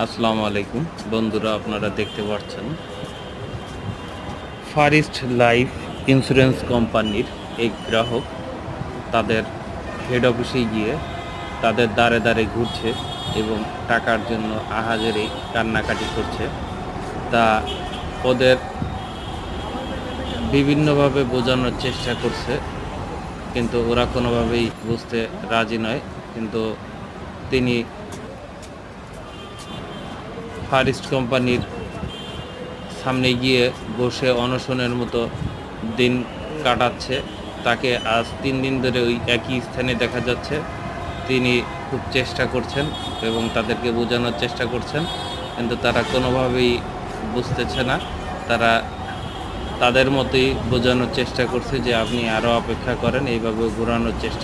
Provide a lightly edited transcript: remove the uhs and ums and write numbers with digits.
আসসালামু আলাইকুম বন্ধুরা, আপনারা দেখতে পাচ্ছেন ফার ইস্ট লাইফ ইন্স্যুরেন্স কোম্পানির এক গ্রাহক তাদের হেড অফিসে গিয়ে তাদের দ্বারে দ্বারে ঘুরছে এবং টাকার জন্য আহাজারি কান্নাকাটি করছে। তা ওদের বিভিন্নভাবে বোঝানোর চেষ্টা করছে, কিন্তু ওরা কোনোভাবেই বুঝতে রাজি নয়। কিন্তু তিনি ফার ইস্ট কোম্পানির সামনে গিয়ে বসে অনশনের মতো দিন কাটাচ্ছে। তাকে আজ 3 দিন ধরে ওই একই স্থানে দেখা যাচ্ছে। তিনি খুব চেষ্টা করছেন এবং তাদেরকে বোঝানোর চেষ্টা করছেন, কিন্তু তারা কোনোভাবেই বুঝতেছে না। তারা তাদের মতোই বোঝানোর চেষ্টা করছে যে আপনি আরও অপেক্ষা করেন, এইভাবে ঘোরানোর চেষ্টা